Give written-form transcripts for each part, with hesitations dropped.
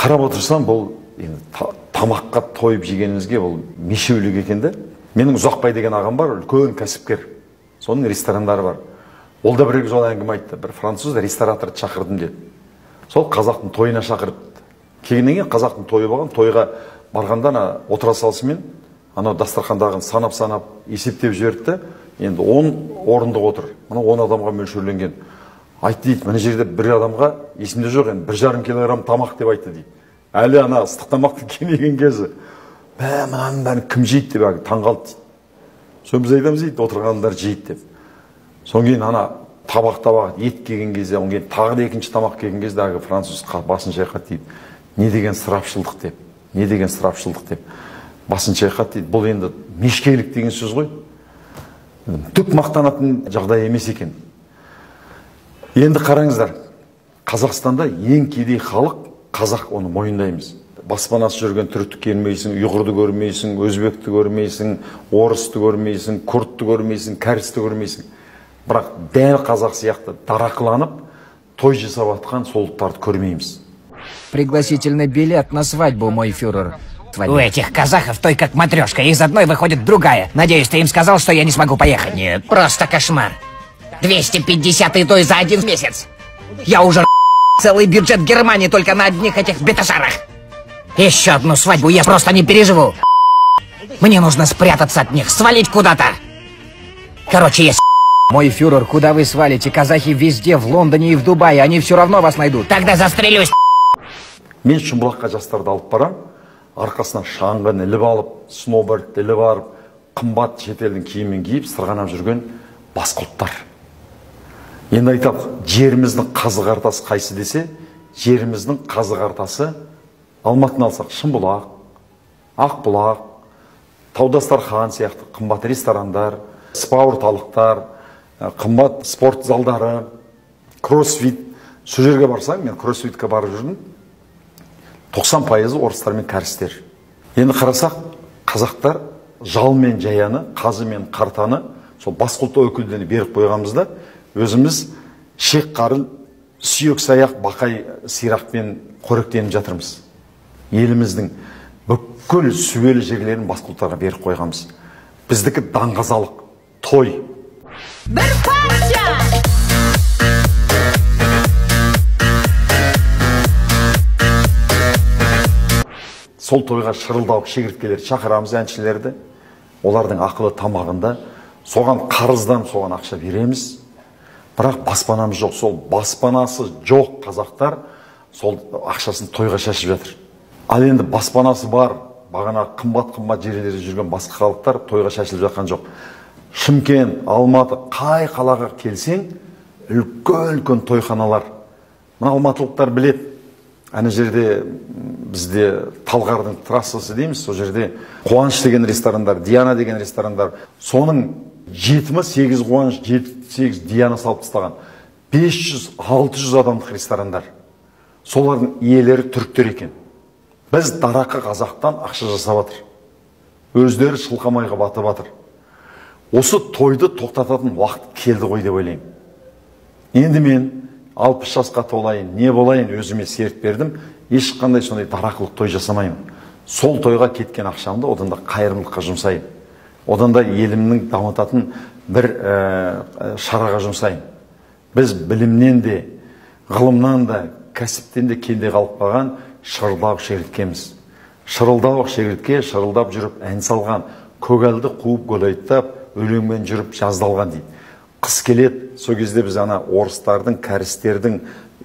қарап отырсам бұл тамаққа тойып жегенімізге бұл мешеулік екен де. Менің Ұзақбай деген ағам бар, үлкен кәсіпкер. Соның ресторандары бар. Ол да бір жол әңгіме айтты. Бір француз рестораторды шақырдым деді. Сол қазақтың тойына шақырыпты. Келгеннен кейін қазақтың тойы болған, тойға барғанда отыра салысымен анау дастархандағын санап есептеп жіберді. Енді 10 орындық отыр. Мына 10 адамға мөлшерленген. Айтты дейді, мына жерде бір адамға есімде жоқ, енді 1,5 килограмм тамақ деп айтты дейді. Әлі ана ыстық тамақты кемеген кезі. Мынаның бәрін кім жейді деп таңғалды дейді. Соны біз айтамыз дейді, отырғандар жейді деп. Содан кейін ана табақ ет келген кезде, одан кейін тағы да екінші тамақ келген кезде француз басын шайқады дейді. Не деген сырапшылдық деп. Не деген сырапшылдық деп. Басын шайқады дейді. Бұл енді мешкейлік деген сөз ғой. Түк мақтанатын жағдай емес екен. Енді қараңыздар, Қазақстанда ең кедей халық қазақ, оны мойындаймыз. Баспанасы жүрген түрікті келмейсің, ұйғырды көрмейсің, өзбекті көрмейсің, орысты көрмейсің, күрдті көрмейсің, кәрісті көрмейсің. Бірақ дәл қазақ сияқты дарақыланып, той жасап атқан сол ұлттарды көрмейміз. Пригласительный билет на свадьбу, мой фюрер. У этих казахов той как матрешка, из одной выходит другая. Надеюсь, ты им сказал, что я не смогу поехать? Нет. Просто кошмар. 250 и то за один месяц. Я уже целый бюджет Германии только на одних этих беташарах. Еще одну свадьбу я просто не переживу. Мне нужно спрятаться от них, свалить куда-то. Короче, есть... Мой фюрер, куда вы свалите? Казахи везде, в Лондоне и в Дубае, они все равно вас найдут. Тогда застрелюсь. Мен Шымбұлаққа жастарды алып барам, арқасынан шаңғын іліп алып, сноуборд іліп алып, қымбат шетелдің киімін киіп, сырғанап жүрген басқа ұлттар. Енді айталық, жеріміздің қазы қартасы қайсы десе, жеріміздің қазы қартасы Алматыны алсақ, Шымбұлақ, Ақбұлақ, Таудастархан сияқты қымбат ресторандар, спа орталықтар, қымбат спорт залдары, кроссфит. Сол жерге барсаң, мен кроссфитке барып жүрдім. 90% орыстар мен кәрістер. Енді қарасақ, қазақтар жал мен жаяны, қазы мен қартаны сол басқа ұлт өкілдеріне беріп қойғанымызда, өзіміз шек қарын, сүйек саяқ, бақай сирақпен қоректеніп жатырмыз. Еліміздің бүкіл сүбелі жерлерін басқа ұлттарға беріп қойғанбыз. Біздікі даңғазалық, той. Бір парша! Сол тойға шырылдауық шегірткелер шақырамыз әншілерді. Олардың ақылы тамағында. Соған қарыздан соған ақша береміз. Бірақ баспанамыз жоқ. Сол баспанасы жоқ қазақтар сол ақшасын тойға шашып жатыр. Ал енді баспанасы бар, бағана қымбат жерлерде жүрген басқа халықтар тойға шашылып жатқан жоқ. Шымкент, Алматы, қай қалаға келсең, үлкен тойханалар. Мына алматылықтар білет. Ана жерде бізде Талғардың трассасы дейміз, сол жерде Қуаныш деген ресторандар, Диана деген ресторандар. Соның 7-8 Қуаныш, 7-8 Диана салып тастаған. 500-600 адамдық ресторандар. Солардың иелері түріктер екен. Біз дарақы қазақтан ақша жасап жатыр. Өздері шылқамайға батып жатыр. Осы тойды тоқтататын уақыт келді ғой деп ойлаймын. Енді мен 60 жасқа толайын, не болайын өзіме серт бердім. Ешқандай сондай дарақылық той жасамаймын. Сол тойға кеткен ақшамды одан да қайырымдылыққа жұмсайын. Одан да елімнің дамытатын бір шараға жұмсайын. Біз білімнен де, ғылымнан да, кәсіптен де кенде қалып қалған шырылдауық шегірткеміз. Шырылдауық шегіртке шырылдап жүріп ән салған, көгалды қуып гөлайттап, өлеңмен жүріп жаздалған дейді. Қыс келеді, сол кезде біз ана орыстардың, кәрістердің,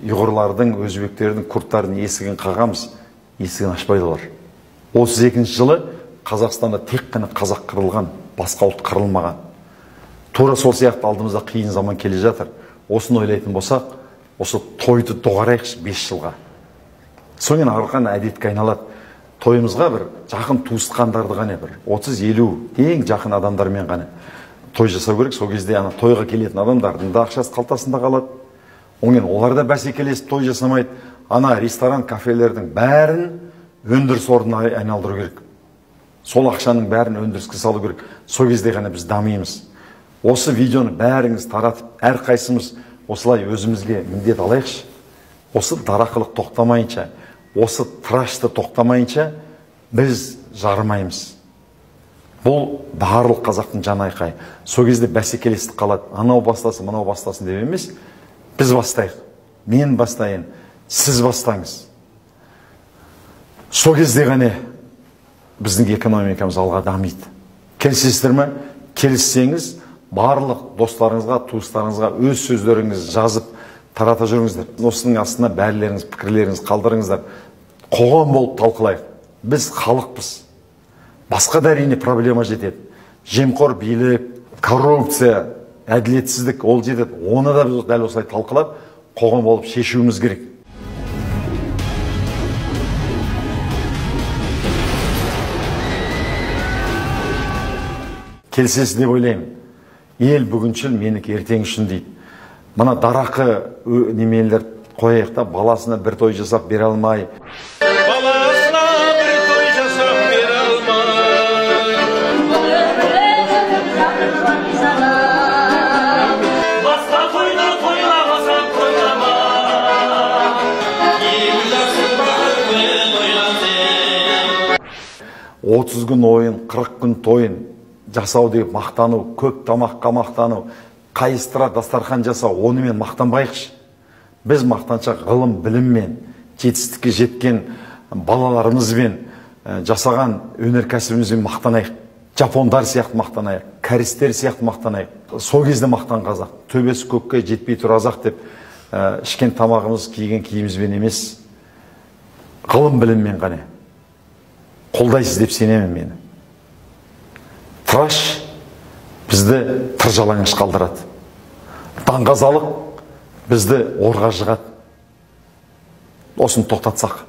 ұйғырлардың, өзбектердің, күрдтардың есігін қағамыз, есігін ашпайды олар. 32 жылы Қазақстанда тек қана қазақ қырылған, басқа ұлт қырылмаған. Тура сол сияқты алдымызда қиын заман келе жатыр. Осыны ойлайтын болсақ, осы тойды доғарайықшы 5 жылға. Соңын арқан әдетке айналады. Тойымызға бір жақын туысқандарды ғана бір 30-50 ең жақын адамдармен ғана той жасау керек. Сол кезде ана тойға келетін адамдардың да ақшасы қалтасында қалады. Оңен олар да бәсекелесіп той жасамайды. Ана ресторан, кафелердің бәрін өндіріс орнына айналдыру керек. Сол ақшаның бәрін өндіріске салу керек. Сол кезде ғана біз дамимыз. Осы видеоны бәріңіз таратып, әрқайсымыз осылай өзімізге міндет алайықшы. Осы дарақылық тоқтамайынша, осы трашты тоқтамайынша біз жарымаймыз. Бұл барлық қазақтың жан айқайы. Сол кезде бәсекелестік қалады. Анау бастасын, мынау бастасын деп емес, біз бастайық. Мен бастайын, сіз бастаңыз. Сол кезде ғана біздің экономикамыз алға дамиды. Келісесіздер ме? Келіссеңіз, барлық достарыңызға, туыстарыңызға өз сөздеріңізді жазып тарата жүріңіздер. Осының астына бәрлеріңіз, пікірлеріңіз қалдырыңыздар. Қоғам болып талқылайық. Біз халықпыз. Басқа да әрине проблема жетеді. Жемқор билік, коррупция, әділетсіздік ол жетеді. Оны да біз дәл осылай талқылап, қоғам болып шешуіміз керек. Келсесі деп ойлаймын. Ел бүгіншіл, менікі ертең үшін дейді. Мына дарақы немелер қояйық та, баласына бір той жасап бере алмай. Баласына бір той жасап бере алмай. Басқа тойда тойламасам тойлама. Елдасың бармен ойласың. 30 күн ойын, 40 күн тойын жасау деп мақтану, көп тамаққа мақтану, қайыстыра дастархан жасау, онымен мақтанбайықшы. Біз мақтаншақ ғылым, біліммен, жетістікке жеткен балаларымызбен жасаған өнеркәсібімізбен мақтанайық. Жапондар сияқты мақтанайық, кәрістер сияқты мақтанайық. Сол кезде мақтан қазақ. Төбесі көкке жетпей тұразақ деп ішкен тамағымыз, киген киімізбен емес, ғылым, біліммен ғана. Қолдайсыз деп сенемін мені. Траш бізді тыржалаңаш қалдырады. Даңғазалық бізді орға жығады. Осыны тоқтатсақ.